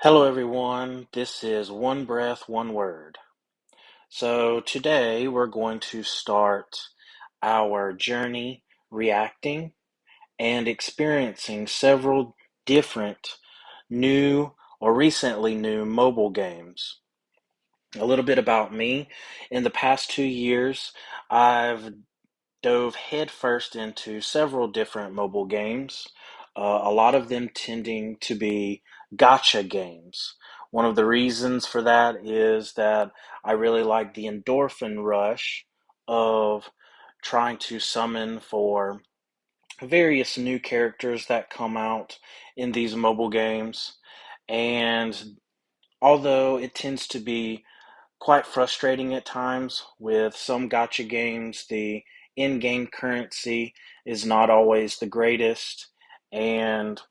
Hello, everyone. This is One Breath, One Word. So, today we're going to start our journey reacting and experiencing several different new or recently new mobile games. A little bit about me. In the past 2 years, I've dove headfirst into several different mobile games, a lot of them tending to be gotcha games. One of the reasons for that is that I really like the endorphin rush of trying to summon for various new characters that come out in these mobile games. And although it tends to be quite frustrating at times with some gotcha games. The in-game currency is not always the greatest, and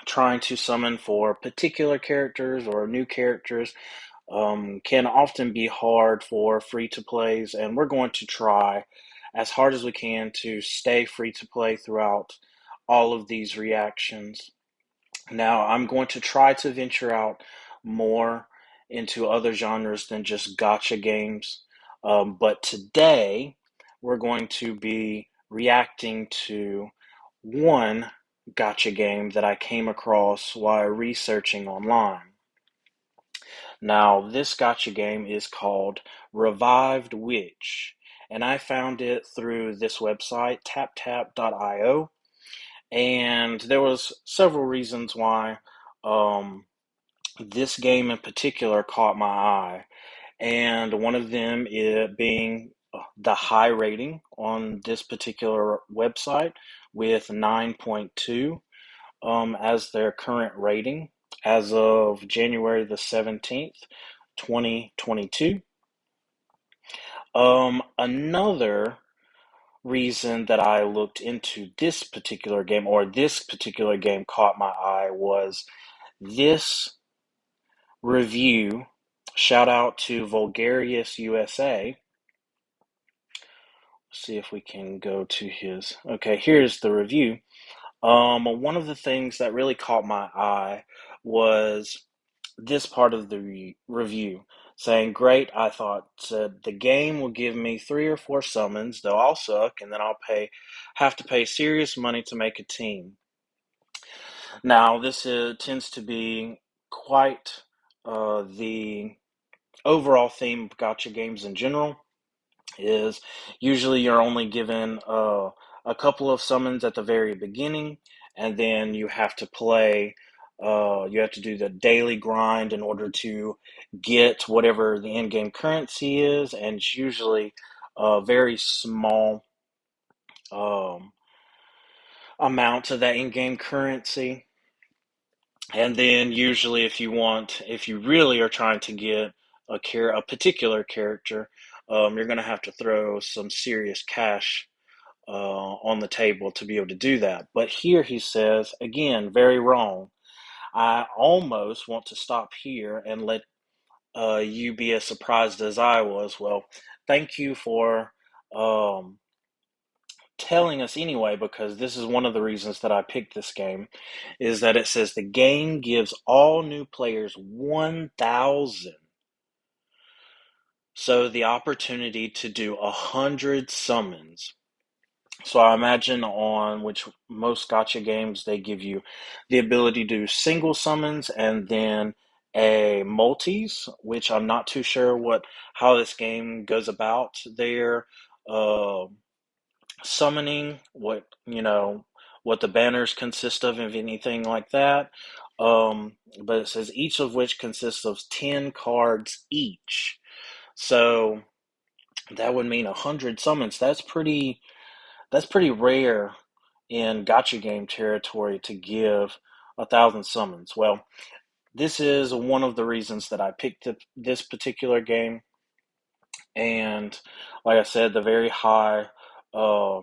trying to summon for particular characters or new characters can often be hard for free-to-plays, and we're going to try as hard as we can to stay free-to-play throughout all of these reactions. Now, I'm going to try to venture out more into other genres than just gotcha games. But today, we're going to be reacting to one gotcha game that I came across while researching online. Now, this gotcha game is called Revivedwitch, and I found it through this website, taptap.io. And there was several reasons why um, this game in particular caught my eye, and one of them being the high rating on this particular website with 9.2 as their current rating as of January the 17th, 2022. Another reason that I looked into this particular game, or this particular game caught my eye, was this review. Shout out to Vulgarius USA. See if we can go to his. Okay, here's the review. One of the things that really caught my eye was this part of the review saying, "Great, I thought said the game will give me 3 or 4 summons. They'll all suck, and then have to pay serious money to make a team." Now, this tends to be quite the overall theme of gotcha games in general. Is usually you're only given a couple of summons at the very beginning, and then you have to play. You have to do the daily grind in order to get whatever the in-game currency is, and it's usually a very small um, amount of that in-game currency. And then usually, if you really are trying to get a particular character, you're going to have to throw some serious cash on the table to be able to do that. But here he says, again, very wrong. I almost want to stop here and let you be as surprised as I was. Well, thank you for um, telling us anyway, because this is one of the reasons that I picked this game, is that it says the game gives all new players 1,000. So the opportunity to do 100 summons. So I imagine on which most gotcha games they give you the ability to do single summons and then a multis, which I'm not too sure what how this game goes about their uh, summoning, what the banners consist of, if anything like that. But it says each of which consists of 10 cards each. So that would mean 100 summons. That's pretty rare in gotcha game territory to give 1,000 summons. Well, this is one of the reasons that I picked this particular game, and like I said, the very high uh,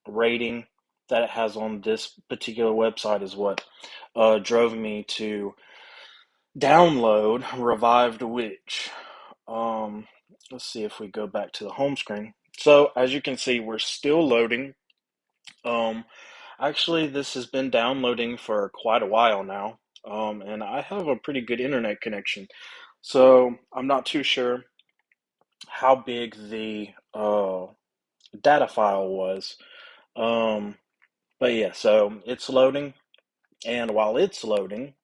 rating that it has on this particular website is what drove me to download Revived Witch. Um, let's see if we go back to the home screen. So as you can see, we're still loading. Um, Actually, this has been downloading for quite a while now. and I have a pretty good internet connection. So I'm not too sure how big the data file was. Um, but yeah, so it's loading, and while it's loading,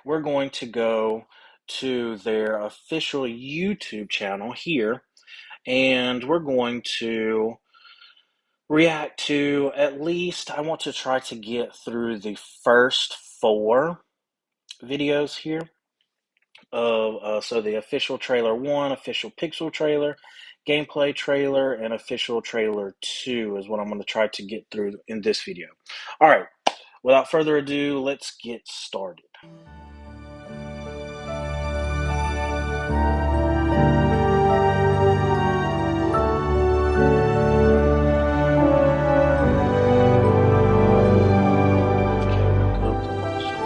we're going to go to their official YouTube channel here, and we're going to react to at least, I want to try to get through the first four videos here of so the official trailer 1, official pixel trailer, gameplay trailer, and official trailer 2 is what I'm going to try to get through in this video. All right, without further ado, let's get started. Okay, we'll go up to monster.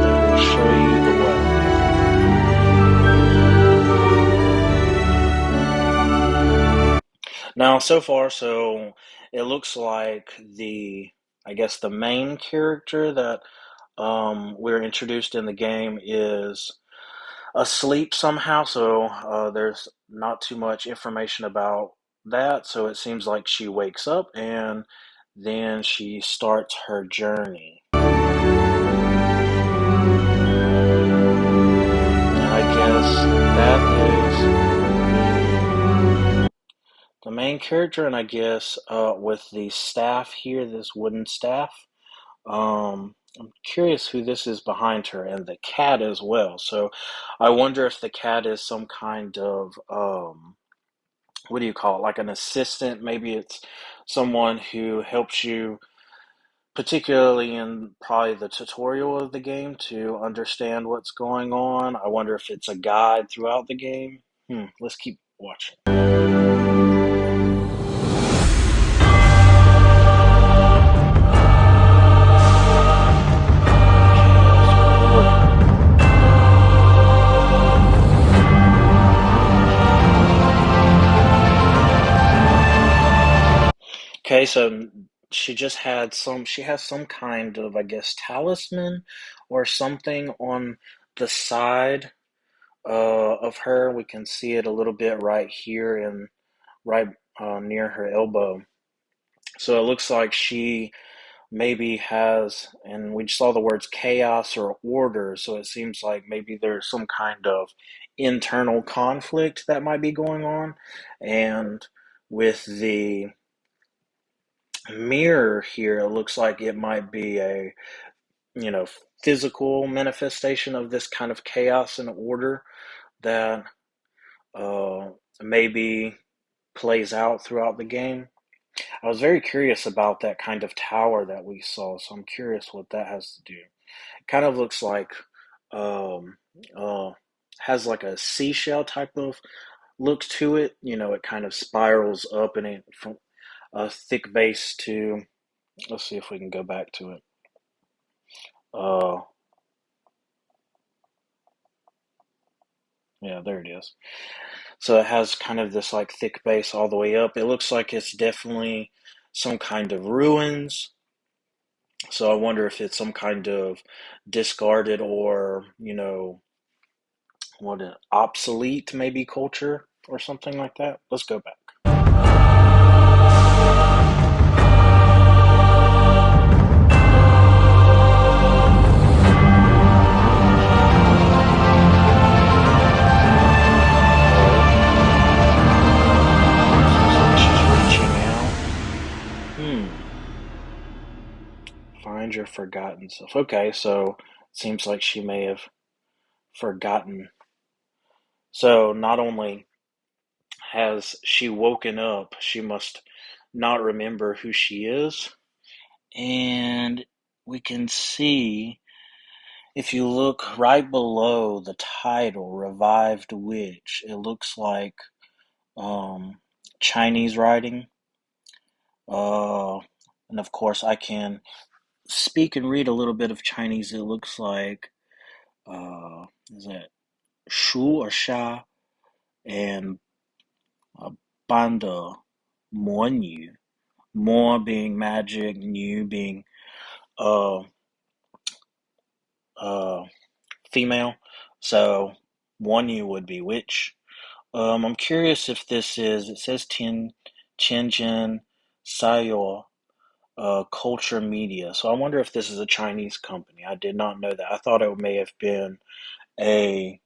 They will show you the way. Now, so far, so it looks like I guess the main character that we're introduced in the game is asleep somehow, so there's not too much information about that. So it seems like she wakes up and then she starts her journey. And I guess that is the main character, and I guess with the staff here, this wooden staff. I'm curious who this is behind her, and the cat as well. So I wonder if the cat is some kind of what do you call it? Like an assistant. Maybe it's someone who helps you, particularly in probably the tutorial of the game, to understand what's going on. I wonder if it's a guide throughout the game. Let's keep watching. Okay, so she has some kind of, I guess, talisman or something on the side of her. We can see it a little bit right here and right near her elbow. So it looks like she maybe has, and we saw the words chaos or order, so it seems like maybe there's some kind of internal conflict that might be going on. And with the mirror here, it looks like it might be a, you know, physical manifestation of this kind of chaos and order that uh, maybe plays out throughout the game. I was very curious about that kind of tower that we saw, so I'm curious what that has to do. It kind of looks like um, uh, has like a seashell type of look to it. You know, it kind of spirals up and it from a thick base to. Let's see if we can go back to it. Uh, yeah, there it is. So it has kind of this like thick base all the way up. It looks like it's definitely some kind of ruins. So I wonder if it's some kind of discarded or, you know, what an obsolete maybe culture or something like that. Let's go back. Seems like she's reaching out. Find your forgotten self. Okay, so it seems like she may have forgotten. So not only has she woken up, she must not remember who she is. And we can see, if you look right below the title, Revived Witch, it looks like um, Chinese writing. Uh, and of course, I can speak and read a little bit of Chinese. It looks like, is that Shu or Sha? And 般的魔女, more being magic, new being uh uh female. So Wanyu would be witch. I'm curious if this is, it says Tianjin Sayo Culture Media. So I wonder if this is a Chinese company. I did not know that. I thought it may have been a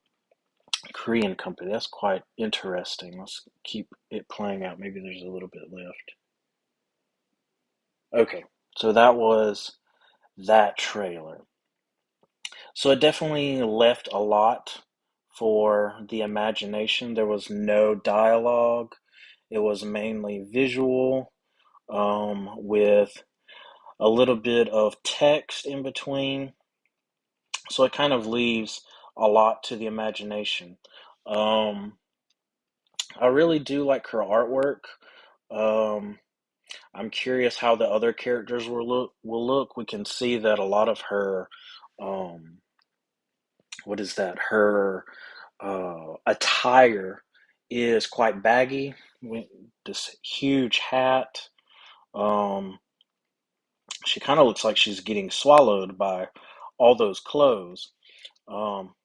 Korean company. That's quite interesting. Let's keep it playing out. Maybe there's a little bit left. Okay, so that was that trailer. So it definitely left a lot for the imagination. There was no dialogue. It was mainly visual, with a little bit of text in between. So it kind of leaves a lot to the imagination. Um, I really do like her artwork. Um, I'm curious how the other characters will look. We can see that a lot of her, um, what is that? Her attire is quite baggy. This huge hat. Um, she kind of looks like she's getting swallowed by all those clothes. Um,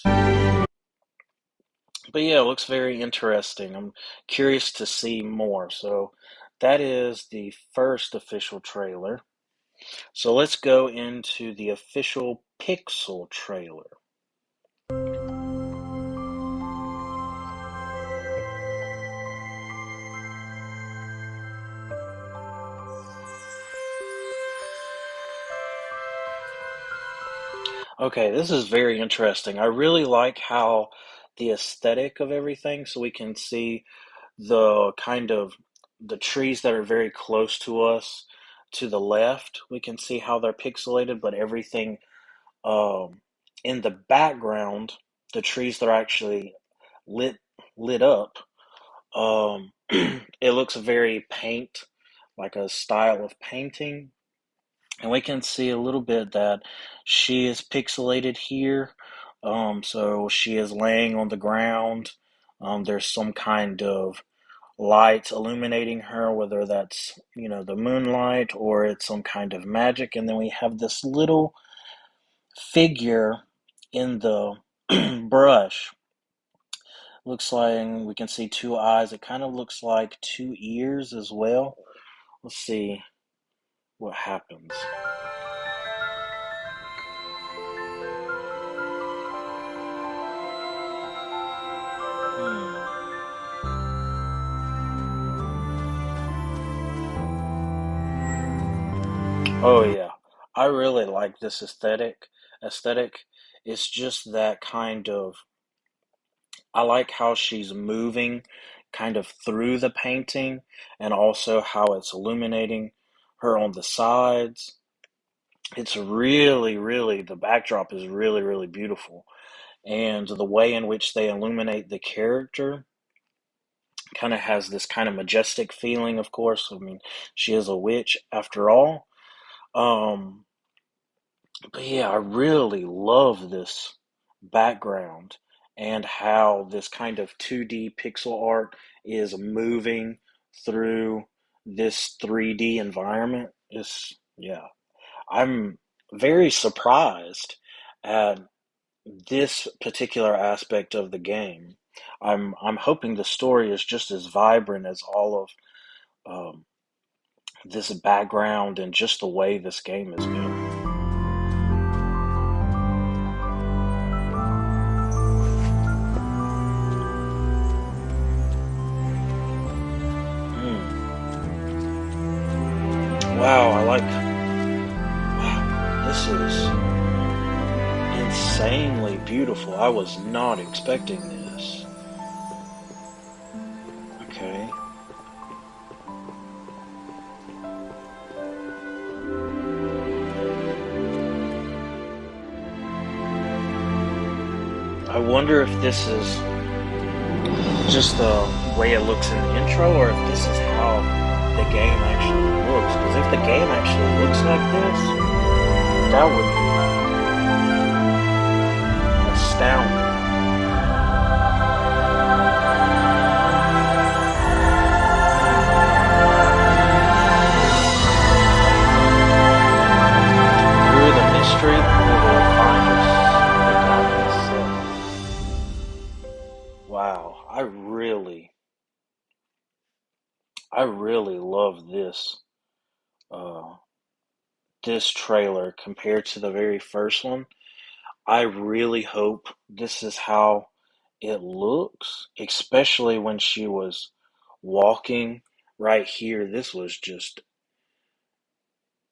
but yeah, it looks very interesting. I'm curious to see more. So that is the first official trailer. So let's go into the official Pixel trailer. Okay, this is very interesting. I really like how the aesthetic of everything, so we can see the kind of the trees that are very close to us to the left. We can see how they're pixelated, but everything um, in the background, the trees that are actually lit lit up, it looks very paint, like a style of painting. And we can see a little bit that she is pixelated here. So she is laying on the ground. There's some kind of light illuminating her, whether that's, the moonlight or it's some kind of magic. And then we have this little figure in the brush. Looks like we can see two eyes. It kind of looks like two ears as well. Let's see what happens. Hmm. Oh yeah, I really like this aesthetic. Aesthetic. It's just that kind of. I like how she's moving, kind of through the painting, and also how it's illuminating her on the sides. It's really, really, the backdrop is really, really beautiful. And the way in which they illuminate the character kind of has this kind of majestic feeling, of course. I mean, she is a witch after all. Um, but yeah, I really love this background and how this kind of 2D pixel art is moving through this 3D environment. Yeah, I'm very surprised at this particular aspect of the game. I'm hoping the story is just as vibrant as all of this background and just the way this game is built. Mm. Wow, wow, this is insanely beautiful. I was not expecting this. Okay. I wonder if this is just the way it looks in the intro, or if this is how the game actually looks. Because if the game actually looks like this, that would be astounding. I really love uh, this trailer compared to the very first one. I really hope this is how it looks, especially when she was walking right here. This was just,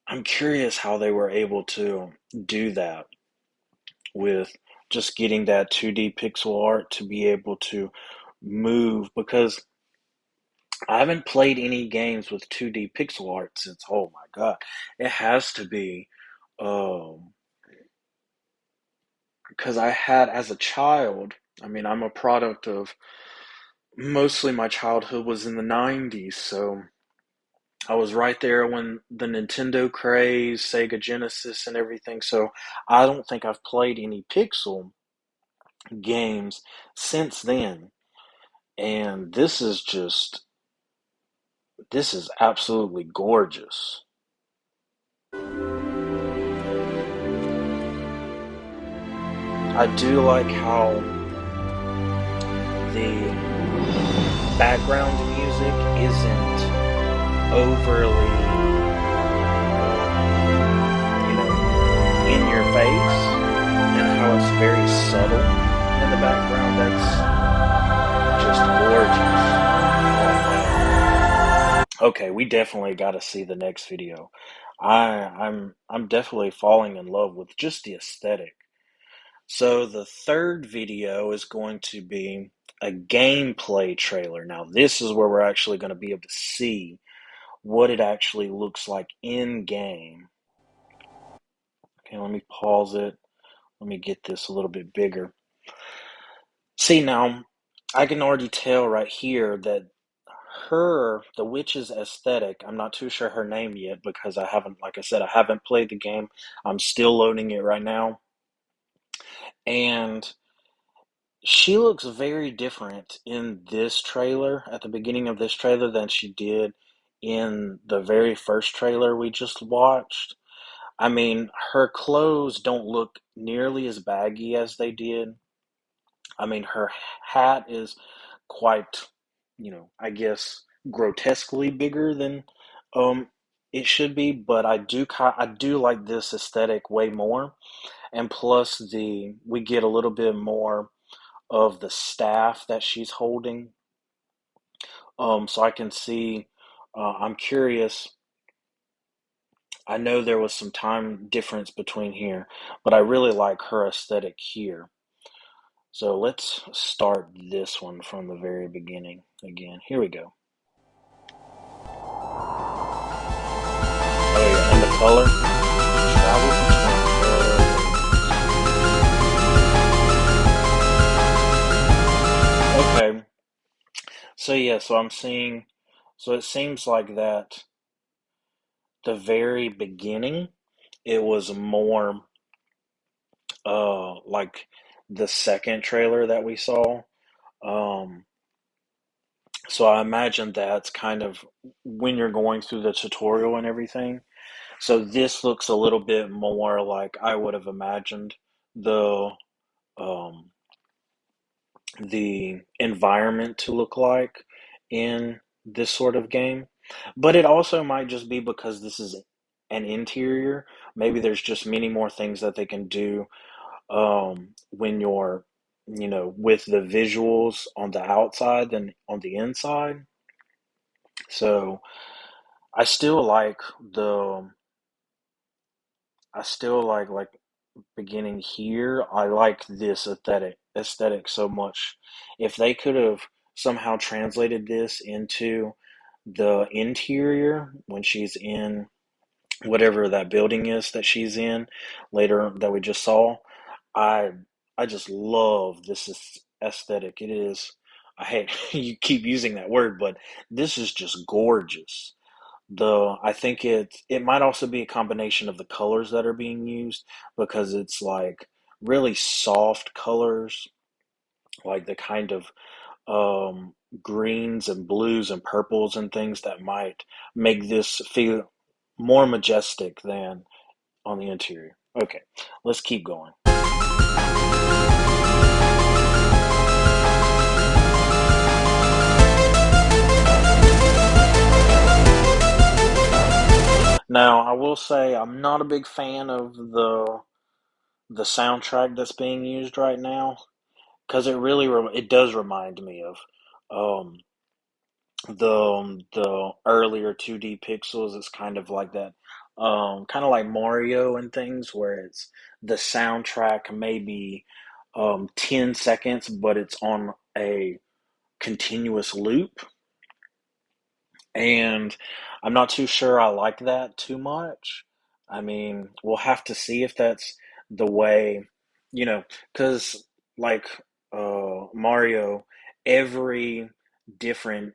I'm curious how they were able to do that with just getting that 2D pixel art to be able to move, because I haven't played any games with 2D pixel art since, oh my God, it has to be, um, because I had as a child, I mean, I'm a product of mostly my childhood was in the 90s, so I was right there when the Nintendo craze, Sega Genesis, and everything. So I don't think I've played any pixel games since then. And this is absolutely gorgeous. I do like how the background music isn't overly, in your face, and how it's very subtle in the background. That's just gorgeous. Oh man. Okay, we definitely got to see the next video. I'm definitely falling in love with just the aesthetic. So the third video is going to be a gameplay trailer. Now this is where we're actually going to be able to see what it actually looks like in game. Okay, let me pause it. Let me get this a little bit bigger. See, now I can already tell right here that the witch's aesthetic, I'm not too sure her name yet because I haven't, like I said, I haven't played the game. I'm still loading it right now. And she looks very different in this trailer, at the beginning of this trailer, than she did in the very first trailer we just watched. I mean, her clothes don't look nearly as baggy as they did. I mean, her hat is quite, I guess grotesquely bigger than um it should be, but I do like this aesthetic way more. And plus the we get a little bit more of the staff that she's holding. So I can see, I'm curious. I know there was some time difference between here, but I really like her aesthetic here. So let's start this one from the very beginning again. Here we go. Oh yeah, and the color. Travel between. Okay. So yeah, so I'm seeing, so it seems like that the very beginning, it was more like the second trailer that we saw. Um, so I imagine that's kind of when you're going through the tutorial and everything. So this looks a little bit more like I would have imagined the um, the environment to look like in this sort of game. But it also might just be because this is an interior. Maybe there's just many more things that they can do when you're, with the visuals on the outside than on the inside. So I still like the, I still like beginning here. I like this aesthetic so much. If they could have somehow translated this into the interior when she's in whatever that building is that she's in later that we just saw, I I just love this aesthetic. It is, I hate you keep using that word, but this is just gorgeous. I think it might also be a combination of the colors that are being used, because it's like really soft colors, like the kind of greens and blues and purples and things that might make this feel more majestic than on the interior. Okay, let's keep going. will say I'm not a big fan of the soundtrack that's being used right now because it does remind me of um the earlier 2D pixels. It's kind of like that, kind of like Mario and things where it's the soundtrack maybe 10 seconds, but it's on a continuous loop. And I'm not too sure I like that too much. I mean, we'll have to see if that's the way, you know, because like Mario, every different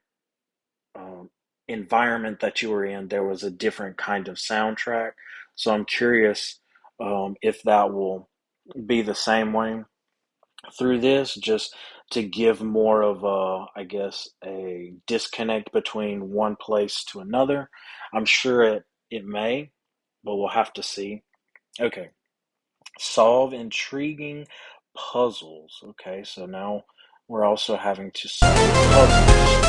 environment that you were in, there was a different kind of soundtrack. So I'm curious if that will be the same way through this, just to give more of a, I guess, a disconnect between one place to another. I'm sure it may, but we'll have to see. Okay, solve intriguing puzzles. Okay, so now we're also having to solve puzzles.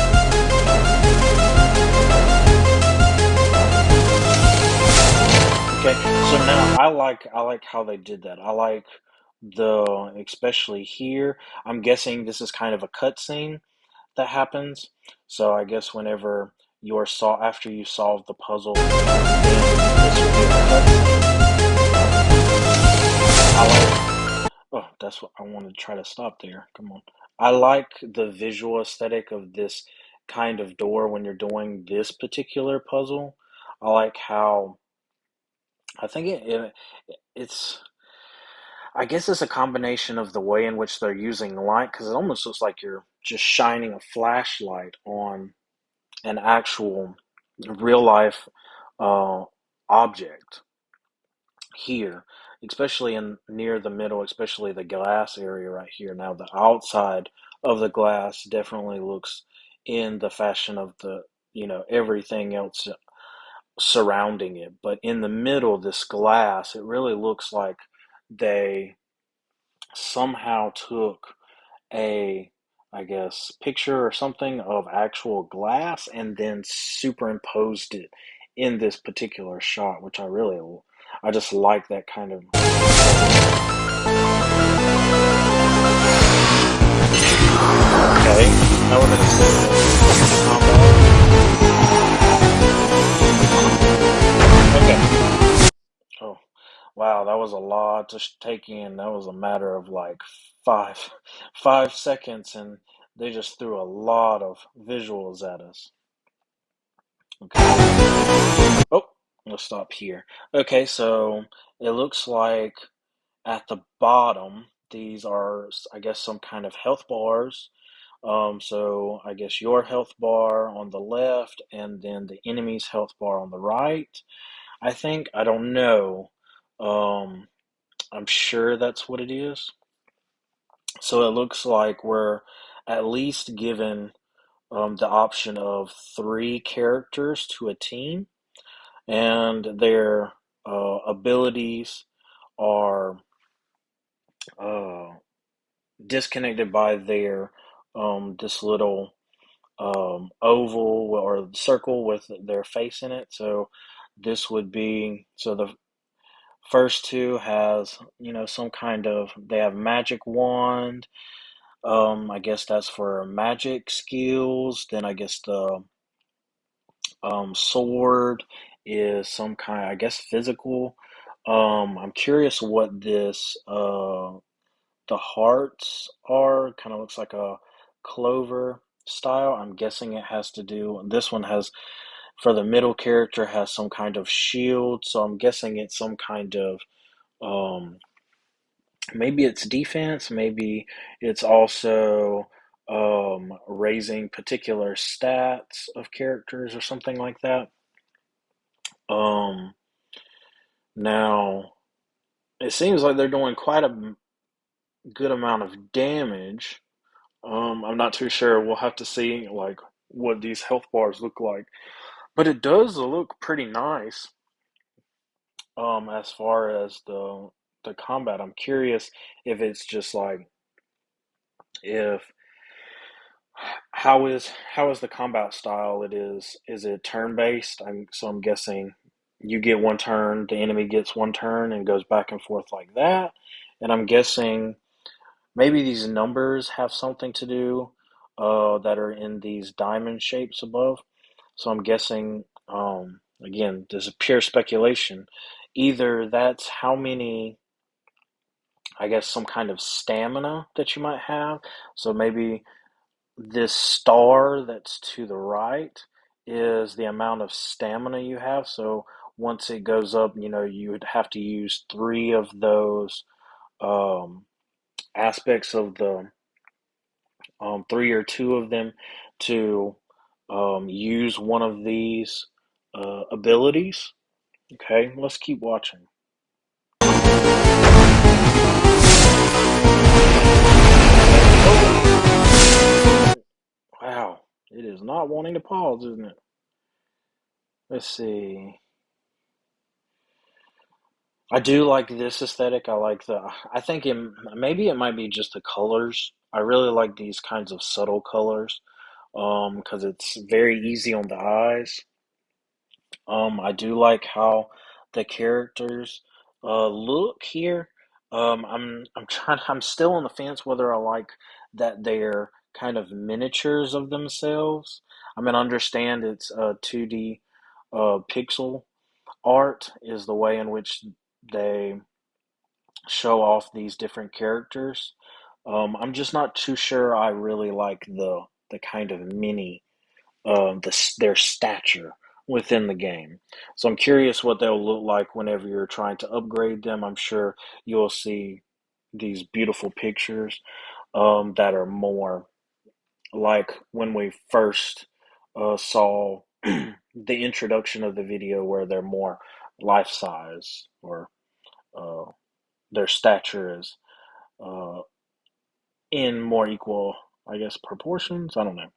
Okay, so now I like how they did that. I like the especially here. I'm guessing this is kind of a cutscene that happens. So I guess whenever after you solve the puzzle, then this will be a cutscene. I that's what I wanted to try to stop there. Come on. I like the visual aesthetic of this kind of door when you're doing this particular puzzle. I like how I think it's I guess it's a combination of the way in which they're using light because it almost looks like you're just shining a flashlight on an actual real life uh, object here, especially in near the middle, especially the glass area right here. Now, the outside of the glass definitely looks in the fashion of everything else surrounding it. But in the middle, this glass, it really looks like they somehow took a, I guess, picture or something of actual glass and then superimposed it in this particular shot, which I just like that kind of aesthetic. Okay, now we're gonna see the combat. Okay. Oh, wow, that was a lot to take in. That was a matter of like five, 5 seconds, and they just threw a lot of visuals at us. Okay. Oh, let's stop here. Okay, so it looks like at the bottom, these are, I guess, some kind of health bars. So I guess your health bar on the left, and then the enemy's health bar on the right. I think, I don't know. Um, I'm sure that's what it is. So it looks like we're at least given the option of three characters to a team, and their abilities are uh, disconnected by their this little oval or circle with their face in it. So this would be so the first two has some kind of they have magic wand. I guess that's for magic skills. Then I guess the sword is some kind, I guess, physical. I'm curious what this the hearts are. Kind of looks like a clover style. I'm guessing it has to do. This one has for the middle character has some kind of shield. So I'm guessing it's some kind of um maybe it's defense. Maybe it's also raising particular stats of characters or something like that. Um, Now, it seems like they're doing quite a good amount of damage. I'm not too sure. We'll have to see like what these health bars look like. But it does look pretty nice as far as the combat. I'm curious if it's just like if how is the combat style it is it turn based? I'm guessing you get one turn, the enemy gets one turn, and goes back and forth like that. And I'm guessing maybe these numbers have something to do that are in these diamond shapes above. So I'm guessing, again, this is pure speculation. Either that's how many, I guess, some kind of stamina that you might have. So maybe this star that's to the right is the amount of stamina you have. So once it goes up, you would have to use three of those um, aspects of the three or two of them to use one of these abilities. Okay, let's keep watching. Oh, wow, it is not wanting to pause, isn't it? Let's see. I do like this aesthetic. I like I think maybe it might be just the colors. I really like these kinds of subtle colors, because it's very easy on the eyes. I do like how the characters look here. I'm still on the fence whether I like that they're kind of miniatures of themselves. I mean, I understand it's 2D pixel art is the way in which they show off these different characters. I'm just not too sure I really like the kind of mini their stature within the game. So I'm curious what they'll look like whenever you're trying to upgrade them. I'm sure you'll see these beautiful pictures that are more like when we first saw the introduction of the video, where they're more life size, or uh, their stature is uh, in more equal, I guess, proportions. I don't know.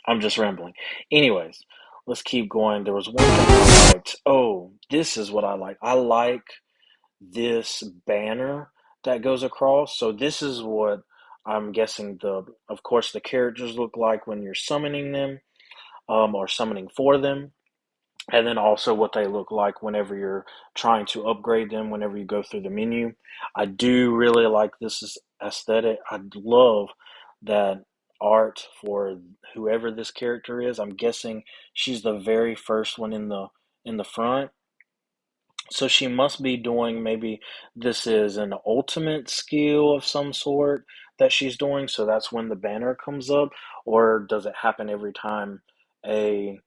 I'm just rambling. Anyways, let's keep going. There was one thing I liked. Oh, this is what I like. I like this banner that goes across. So this is what I'm guessing of course, the characters look like when you're summoning them, or summoning for them. And then also what they look like whenever you're trying to upgrade them, whenever you go through the menu. I do really like this aesthetic. I love that art for whoever this character is. I'm guessing she's the very first one in the front. So she must be doing, maybe this is an ultimate skill of some sort that she's doing, so that's when the banner comes up, or does it happen every time a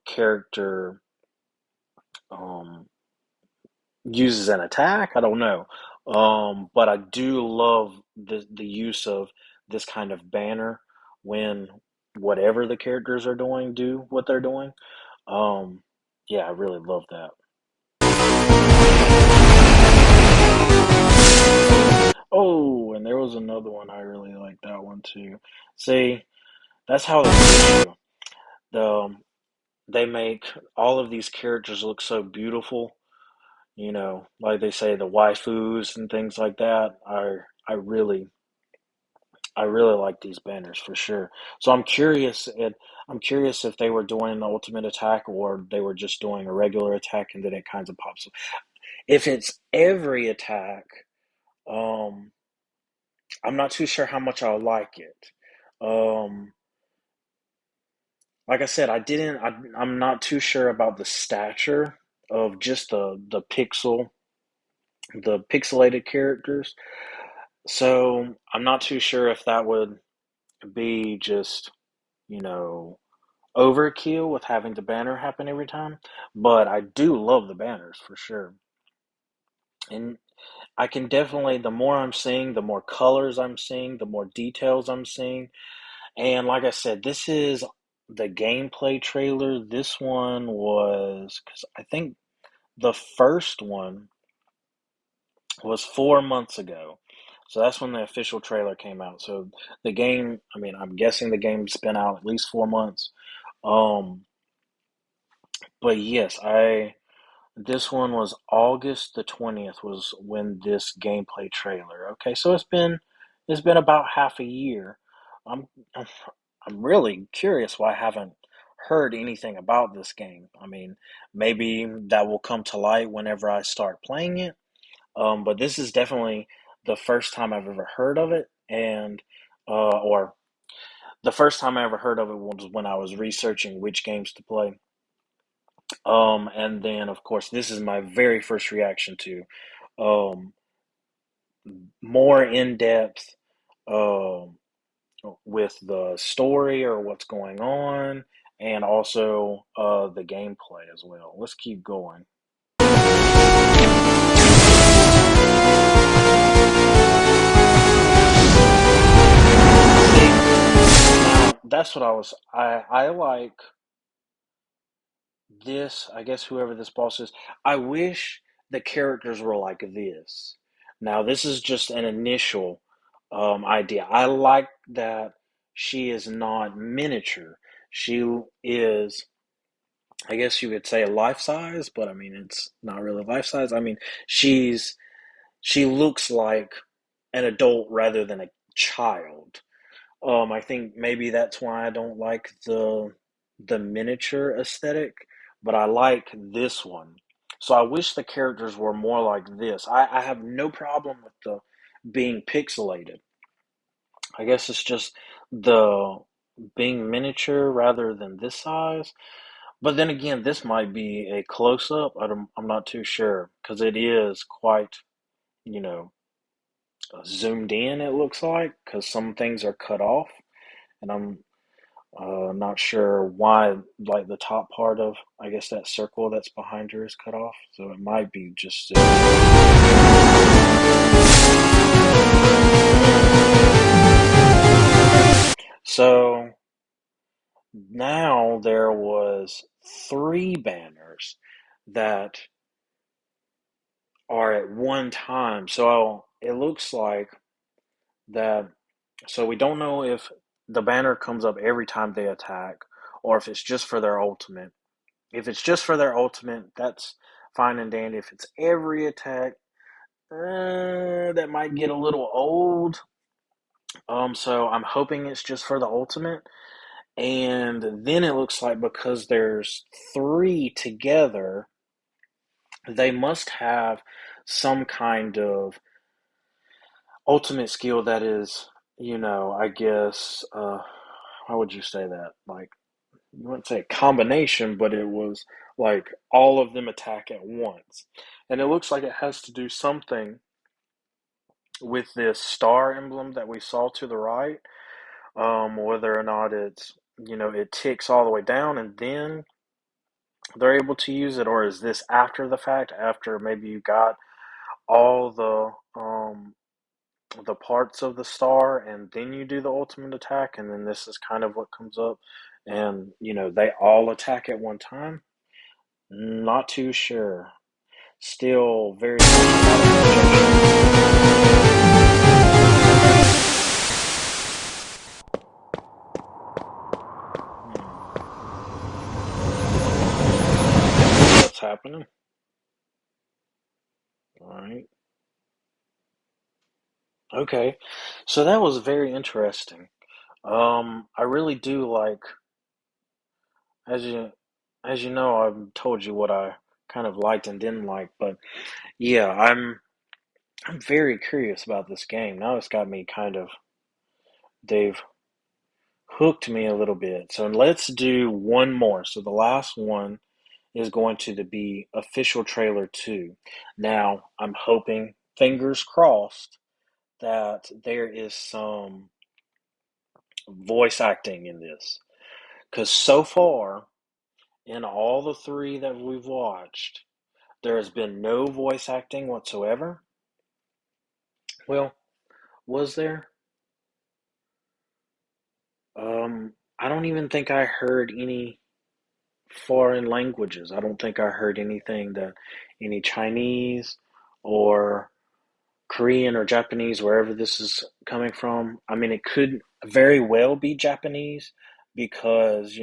character um, uses an attack? I don't know. But I do love the use of this kind of banner when whatever the characters are doing do what they're doing. Um, yeah, I really love that. Oh, and there was another one I really liked that one too. See, that's how they get you. They make all of these characters look so beautiful. Like they say, the waifus and things like that. I really like these banners for sure. So I'm curious if they were doing an ultimate attack, or they were just doing a regular attack and then it kind of pops up. If it's every attack, um, I'm not too sure how much I'll like it. Um, like I said, I'm not too sure about the stature of just the pixelated characters. So I'm not too sure if that would be just, you know, overkill with having the banner happen every time. But I do love the banners for sure. And I can definitely, the more I'm seeing, the more colors I'm seeing, the more details I'm seeing. And like I said, this is the gameplay trailer. This one was, because I think the first one was 4 months ago. So that's when the official trailer came out. So the game, I mean, I'm guessing the game's been out at least 4 months. Um, but yes, this one was August the 20th was when this gameplay trailer. Okay, so it's been about half a year. I'm I'm really curious why I haven't heard anything about this game. I mean, maybe that will come to light whenever I start playing it. But this is definitely the first time I've ever heard of it, and or the first time I ever heard of it was when I was researching which games to play. And then of course this is my very first reaction to um, more in depth um, with the story or what's going on, and also the gameplay as well. Let's keep going. See, now that's what I like this, I guess whoever this boss is, I wish the characters were like this. Now, this is just an initial idea. I like that she is not miniature. She is, I guess you could say, life size, but I mean, it's not really life size. I mean, she looks like an adult rather than a child. I think maybe that's why I don't like the miniature aesthetic, but I like this one. So I wish the characters were more like this. I have no problem with the being pixelated. I guess it's just the being miniature rather than this size. But then again, this might be a close up. I'm not too sure because it is quite, you know, zoomed in, it looks like, because some things are cut off. And I'm not sure why, like the top part of, I guess, that circle that's behind her is cut off. So it might be just. So now there was three banners that are at one time. So it looks like that. So we don't know if the banner comes up every time they attack or if it's just for their ultimate. If it's just for their ultimate, that's fine and dandy. If it's every attack, that might get a little old. So I'm hoping it's just for the ultimate. And then it looks like because there's three together, they must have some kind of ultimate skill that is, I guess, how would you say that? Like, you wouldn't say a combination, but it was like all of them attack at once. And it looks like it has to do something with this star emblem that we saw to the right, whether or not it's, it ticks all the way down and then they're able to use it, or is this after the fact, after maybe you got all the parts of the star and then you do the ultimate attack, and then this is kind of what comes up, and they all attack at one time. Not too sure. Still very much a lot of conjecture. Hmm. What's happening? All right. Okay. So that was very interesting. I really do like, as you as you know, I've told you what I kind of liked and didn't like, but yeah, I'm very curious about this game. Now it's got me kind of, they've hooked me a little bit. So let's do one more. So the last one is going to be official trailer 2. Now, I'm hoping, fingers crossed, that there is some voice acting in this. Because so far, in all the three that we've watched, there has been no voice acting whatsoever. Well, was there? I don't even think I heard any foreign languages. I don't think I heard anything that any Chinese or Korean or Japanese, wherever this is coming from. I mean, it could very well be Japanese because,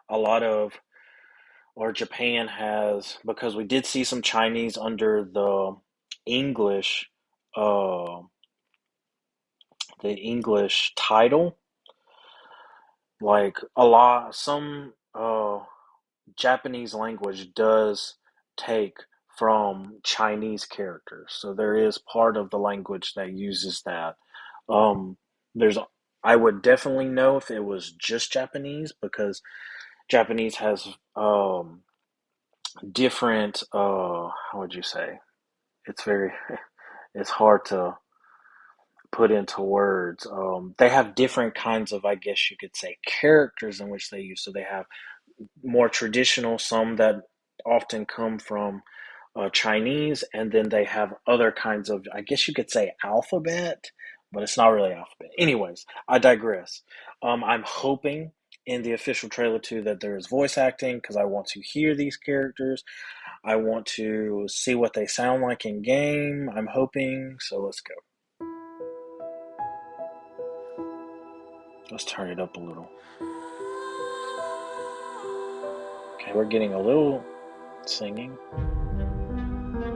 a lot of, or Japan has, because we did see some Chinese under English, uh, the English title. like a lot, some Japanese language does take from Chinese characters. So there is part of the language that uses that. Um, there's, I would definitely know if it was just Japanese because Japanese has different, how would you say? It's very, it's hard to put into words. They have different kinds of, I guess you could say, characters in which they use. So they have more traditional, some that often come from Chinese, and then they have other kinds of, I guess you could say, alphabet, but it's not really alphabet. Anyways, I digress. I'm hoping in the official trailer too that there is voice acting because I want to hear these characters. I want to see what they sound like in game. I'm hoping. So let's go. Let's turn it up a little. Okay, we're getting a little singing.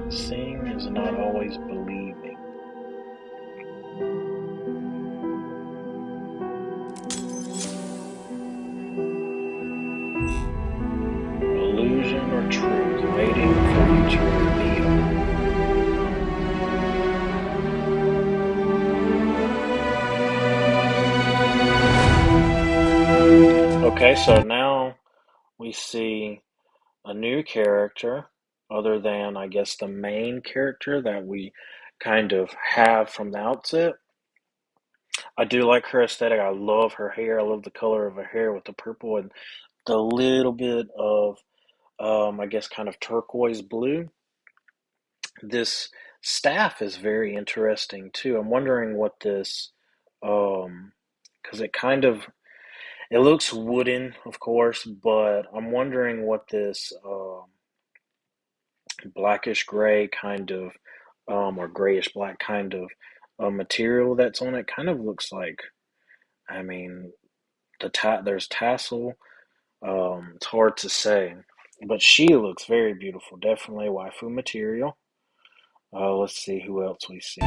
Seeing is not always believing. Illusion or truth, waiting for you to reveal. Okay, so now we see a new character other than, I guess, the main character that we kind of have from the outset. I do like her aesthetic. I love her hair. I love the color of her hair with the purple and the little bit of, I guess, kind of turquoise blue. This staff is very interesting too. I'm wondering what this, because it kind of, it looks wooden, of course, but I'm wondering what this blackish gray kind of, or grayish black kind of material that's on it kind of looks like. I mean, there's tassel. It's hard to say, but she looks very beautiful. Definitely waifu material. Let's see who else we see.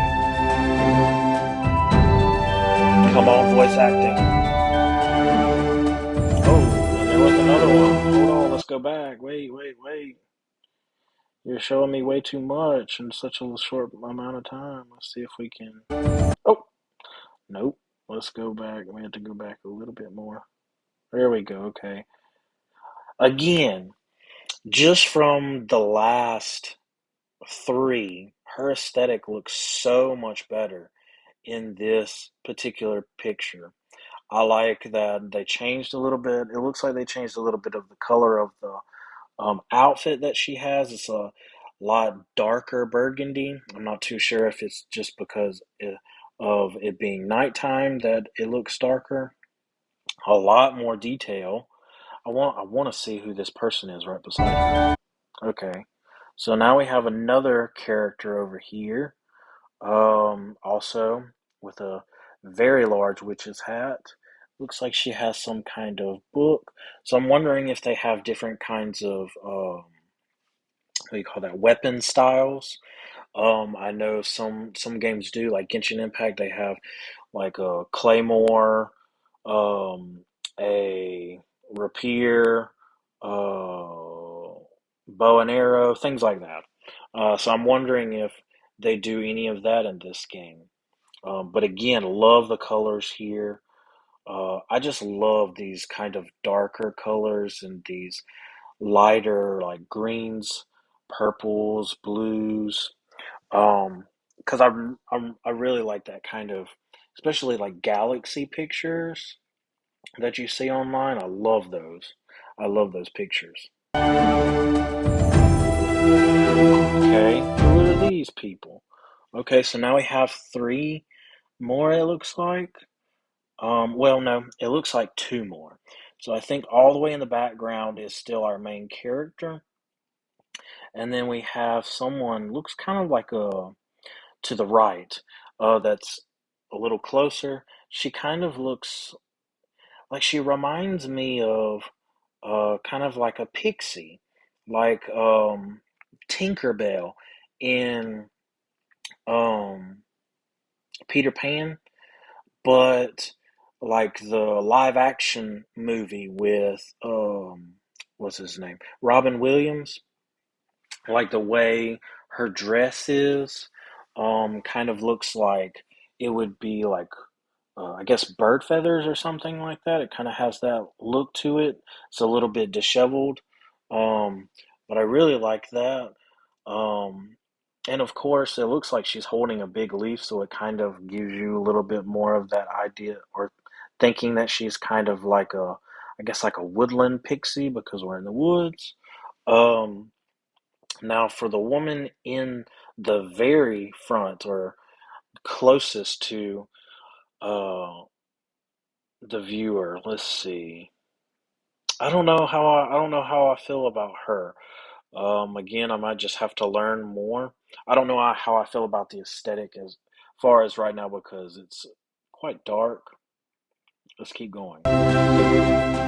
Come on, voice acting. Oh, and there was another one. Hold on, let's go back. Wait. You're showing me way too much in such a short amount of time. Let's see if we can. Oh, nope. Let's go back. We have to go back a little bit more. There we go. Okay. Again, just from the last three, her aesthetic looks so much better in this particular picture. I like that they changed a little bit. It looks like they changed a little bit of the color of the outfit that she has. It's a lot darker burgundy. I'm not too sure if it's just because of it being nighttime that it looks darker. A lot more detail. I want to see who this person is right beside her. Okay, so now we have another character over here. Also with a very large witch's hat. Looks like she has some kind of book. So I'm wondering if they have different kinds of what do you call that, weapon styles. I know some games do, like Genshin Impact. They have like a claymore, a rapier, bow and arrow, things like that. So I'm wondering if they do any of that in this game. But again, love the colors here. I just love these kind of darker colors and these lighter like greens, purples, blues. Because I really like that kind of, especially like galaxy pictures that you see online. I love those. I love those pictures. Okay, who are these people? Okay, so now we have three more, it looks like. Well, no, it looks like two more. So I think all the way in the background is still our main character. And then we have someone looks kind of like a to the right, that's a little closer. She kind of looks like she reminds me of kind of like a pixie, like Tinkerbell in um Peter Pan, but like the live action movie with what's his name? Robin Williams, like the way her dress is, kind of looks like it would be like I guess bird feathers or something like that. It kind of has that look to it. It's a little bit disheveled, but I really like that. Um, and of course, it looks like she's holding a big leaf, so it kind of gives you a little bit more of that idea, or thinking that she's kind of like I guess like a woodland pixie because we're in the woods. Um, Now, for the woman in the very front or closest to uh, the viewer, let's see. I don't know how I feel about her. Again, I might just have to learn more. I don't know how I feel about the aesthetic as far as right now because it's quite dark. Let's keep going. Okay.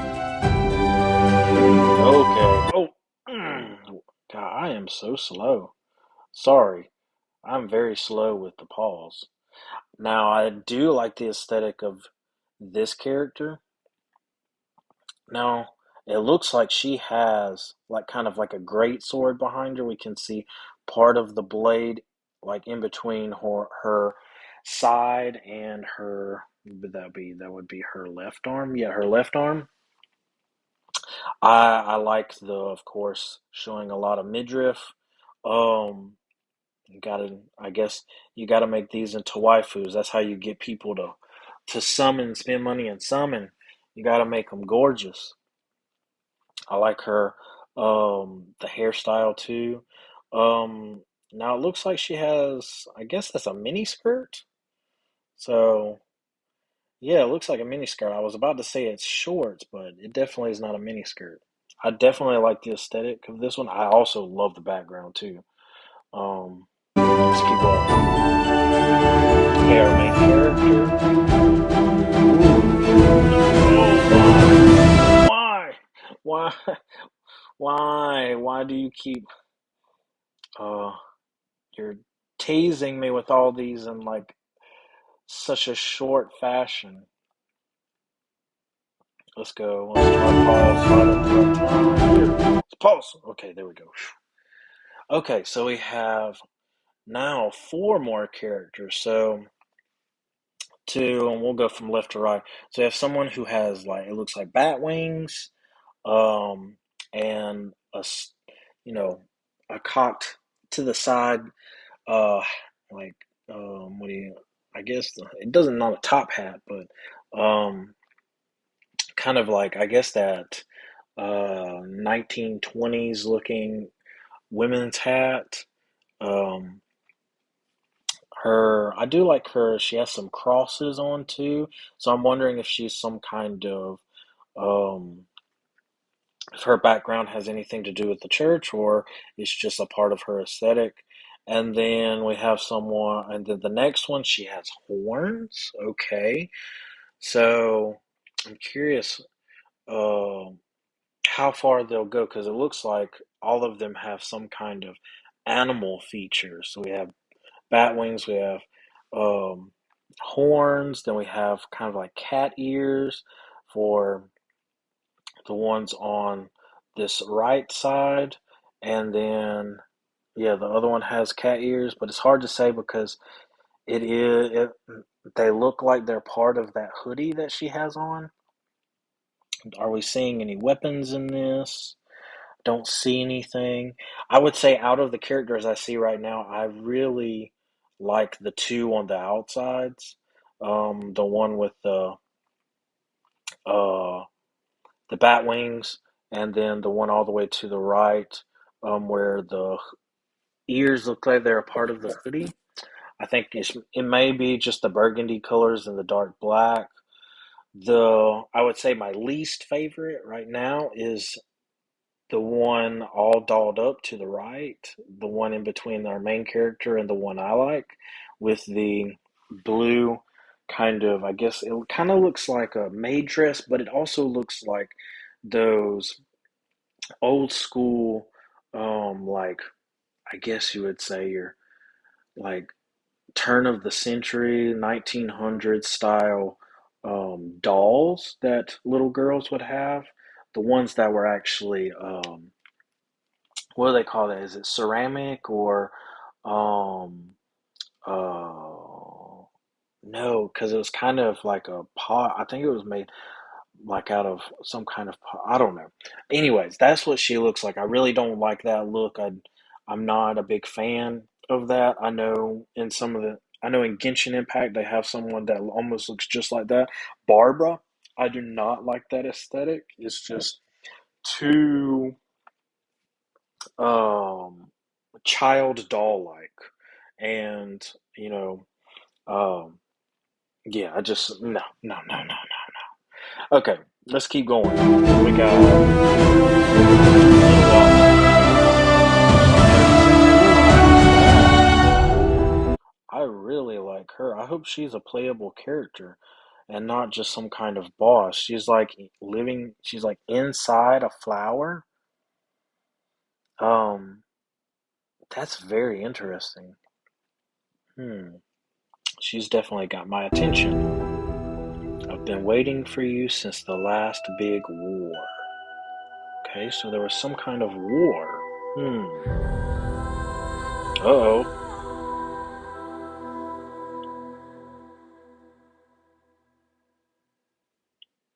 Oh, God, I am so slow. Sorry, I'm very slow with the pause. Now, I do like the aesthetic of this character. Now, it looks like she has like kind of like a great sword behind her. We can see part of the blade like in between her side and her that would be her left arm. Yeah, her left arm. I like the of course showing a lot of midriff. Um you gotta, I guess, you gotta make these into waifus. That's how you get people to summon, spend money and summon. You gotta make them gorgeous. I like her, the hairstyle too. Now it looks like she has, I guess that's a mini skirt. So yeah, it looks like a mini skirt. I was about to say it's shorts, but it definitely is not a mini skirt. I definitely like the aesthetic of this one. I also love the background too. Let's keep going. Okay, our main character. Ooh. Oh my. Why? Why? Why do you keep uh you're tasing me with all these in like such a short fashion? Let's go. Let's try pause right at the right time. Here. Let's pause. Okay, there we go. Okay, so we have now four more characters. So two, and we'll go from left to right. So we have someone who has like it looks like bat wings, um, and you know, a cocked to the side, uh, like what do you? I guess it doesn't not a top hat, but kind of like I guess that 1920s looking women's hat. Um, I do like her. She has some crosses on too, so I'm wondering if she's some kind of um if her background has anything to do with the church or it's just a part of her aesthetic. And then we have someone, and then the next one, she has horns. Okay. So I'm curious uh, how far they'll go because it looks like all of them have some kind of animal features. So we have bat wings, we have um, horns, then we have kind of like cat ears for the ones on this right side, and then yeah, the other one has cat ears, but it's hard to say because they look like they're part of that hoodie that she has on. Are we seeing any weapons in this? Don't see anything. I would say out of the characters I see right now, I really like the two on the outsides. The one with uh the bat wings, and then the one all the way to the right, where the ears look like they're a part of the hoodie. I think it may be just the burgundy colors and the dark black. I would say my least favorite right now is the one all dolled up to the right, the one in between our main character and the one I like, with the blue kind of, I guess it kind of looks like a maid dress, but it also looks like those old school, like I guess you would say your like turn of the century 1900 style dolls that little girls would have. The ones that were actually, what do they call that? Is it ceramic or, um, uh, no, because it was kind of like a pot. I think it was made like out of some kind of pot. I don't know. Anyways, that's what she looks like. I really don't like that look. I'm not a big fan of that. I know in Genshin Impact they have someone that almost looks just like that. Barbara, I do not like that aesthetic. It's just too um child doll like. And, you know, um yeah, I just no. Okay, let's keep going. We got a little I really like her. I hope she's a playable character and not just some kind of boss. She's like inside a flower. Um, that's very interesting. Hmm. She's definitely got my attention. I've been waiting for you since the last big war. Okay, so there was some kind of war. Hmm. Uh-oh.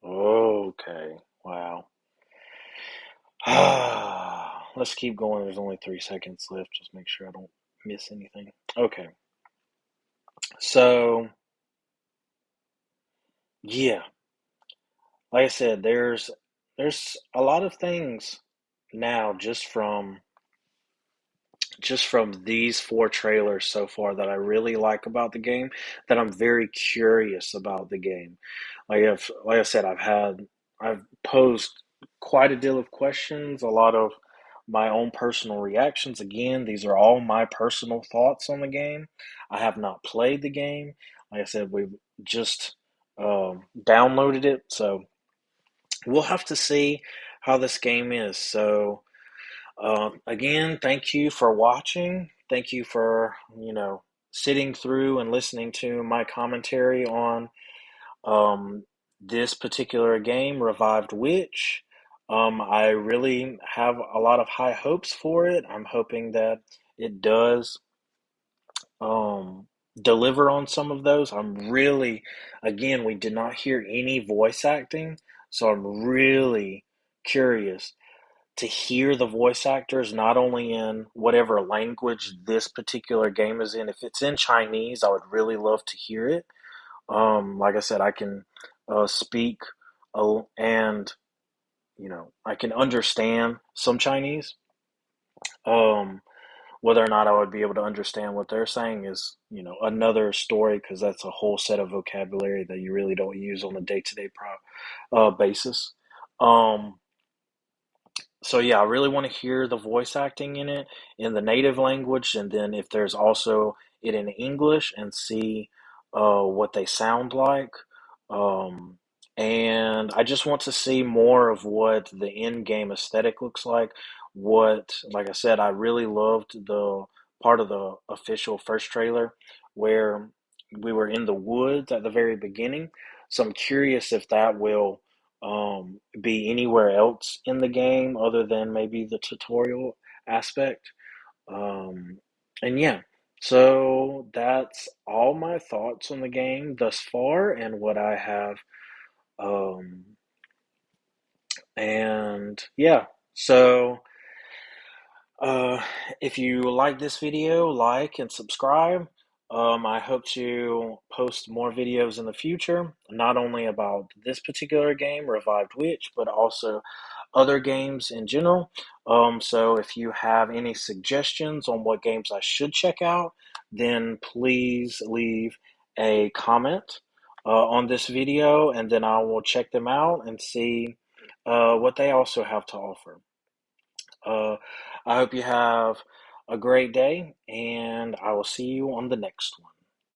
Okay. Wow. Let's keep going. There's only 3 seconds left. Just make sure I don't miss anything. Okay. So, yeah, like I said, there's a lot of things now just from these four trailers so far that I really like about the game, that I'm very curious about the game. Like I said, I've posed quite a deal of questions, a lot of my own personal reactions. Again, these are all my personal thoughts on the game. I have not played the game. Like I said, we've just downloaded it, so we'll have to see how this game is. So again, thank you for watching. Thank you for, sitting through and listening to my commentary on this particular game, Revived Witch. I really have a lot of high hopes for it. I'm hoping that it does um, deliver on some of those. Again, we did not hear any voice acting, so I'm really curious to hear the voice actors, not only in whatever language this particular game is in. If it's in Chinese, I would really love to hear it. Like I said, I can speak and I can understand some Chinese. Um, whether or not I would be able to understand what they're saying is, another story, because that's a whole set of vocabulary that you really don't use on a day-to-day basis. Um, So yeah, I really want to hear the voice acting in it in the native language, and then if there's also it in English, and see what they sound like. Um, and I just want to see more of what the in-game aesthetic looks like. Like I said, I really loved the part of the official first trailer where we were in the woods at the very beginning. So I'm curious if that will be anywhere else in the game other than maybe the tutorial aspect. Um, and yeah, so that's all my thoughts on the game thus far and what I have. Um, and yeah, so uh, if you like this video, like and subscribe. I hope to post more videos in the future, not only about this particular game, Revived Witch, but also other games in general. So if you have any suggestions on what games I should check out, then please leave a comment on this video, and then I will check them out and see what they also have to offer. Uh, I hope you have a great day, and I will see you on the next one.